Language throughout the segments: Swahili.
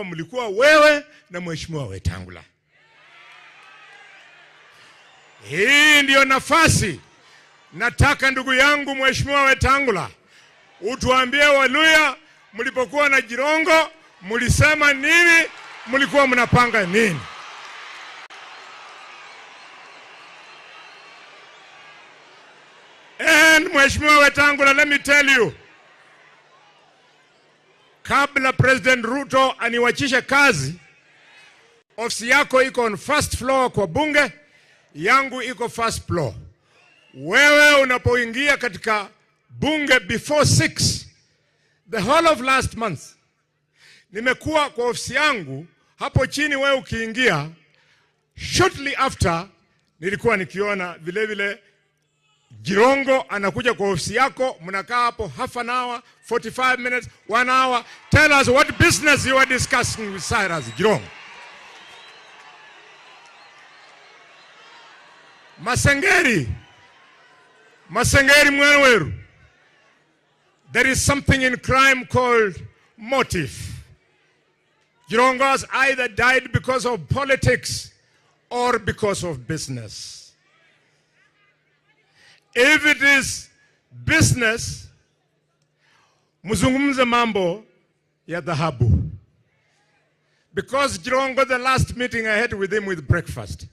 mlikuwa wewe na Mheshimiwa Wetangula. Hii ndio nafasi. Nataka ndugu yangu Mheshimiwa Wetangula, utuambie Waluya mlipokuwa na Jirongo mlisema nini, mlikuwa mnapanga nini? And Mheshimiwa Wetangula, let me tell you, kabla President Ruto aniwachishe kazi, ofisi yako iko on first floor kwa bunge, yangu iko first floor. Wewe unapoingia katika bunge before 6, the whole of last month, nimekuwa kwa ofisi yangu hapo chini. Wewe ukiingia, shortly after nilikuwa nikiona vile vile Jirongo anakuja kwa ofisi yako, mnakaa hapo half an hour, 45 minutes, 1 hour. Tell us what business you are discussing with Cyrus Jirongo. Masengeri Mwenweru. There is something in crime called motive. Jirongo has either died because of politics or because of business. If it is business, muzungumze mambo ya dhahabu. Because Jirongo, the last meeting I had with him with breakfast,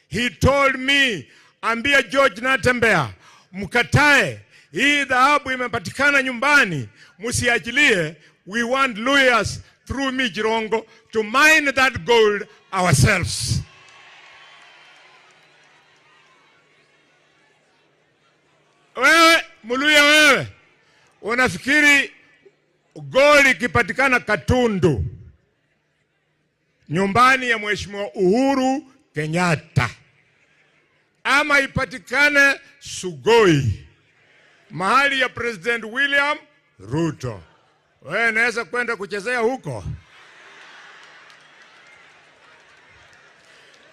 he told me, ambia George Natembeya, mkatae, hii dhahabu imepatikana nyumbani, musiachilie, we want lawyers through me Jirongo to mine that gold ourselves. Wewe, Muluya wewe, unafikiri gold ikipatikana Katundu, nyumbani ya Mheshimiwa Uhuru Kenyatta, ama ipatikane Sugoi, mahali ya President William Ruto, wewe naweza kwenda kuchezea huko?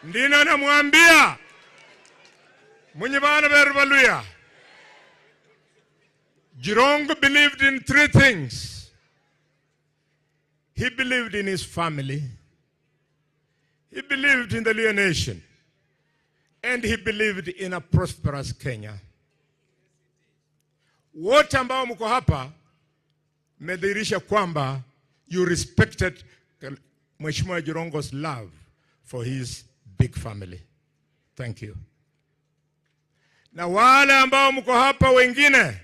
Ndino namwambia mwenye bana Waluya, Jirongo believed in 3 things. He believed in his family, he believed in the Luhya nation, and he believed in a prosperous Kenya. Wote ambao mko hapa mmedhihirisha kwamba you respected Mheshimiwa Jirongo's love for his big family. Thank you. Na wale ambao mko hapa wengine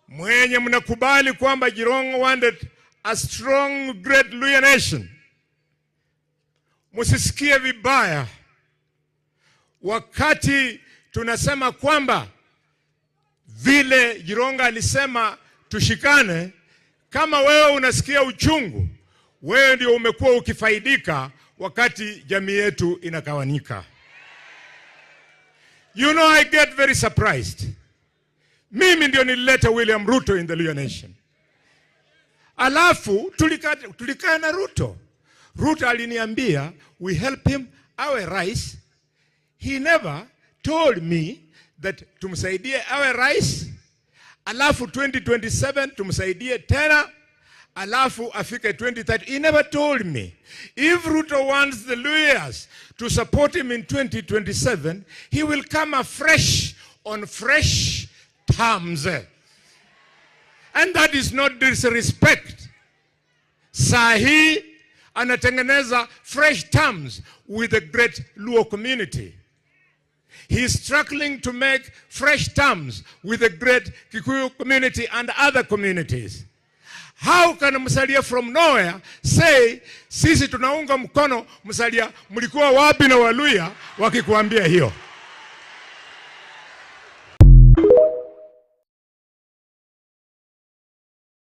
mwenye mnakubali kwamba Jirongo wanted a strong, great Luhya nation, musisikie vibaya wakati tunasema kwamba vile Jirongo alisema tushikane. Kama wewe unasikia uchungu, wewe ndio umekuwa ukifaidika wakati jamii yetu inakawanika. You know, I get very surprised. Mimi ndio nilileta William Ruto in the Luhya nation. Alafu tulikaa na Ruto. Ruto aliniambia we help him awe rais. He never told me that tumsaidie awe rais, alafu 2027 tumsaidie tena, alafu afike 2030. He never told me. If Ruto wants the Luhyas to support him in 2027, he will come afresh on fresh terms. And that is not disrespect. Sahi anatengeneza fresh terms with the great Luo community. He is struggling to make fresh terms with the great Kikuyu community and other communities. How can Musalia from nowhere say, sisi tunaunga mkono Musalia, mlikuwa wapi na Waluya wakikuambia hiyo?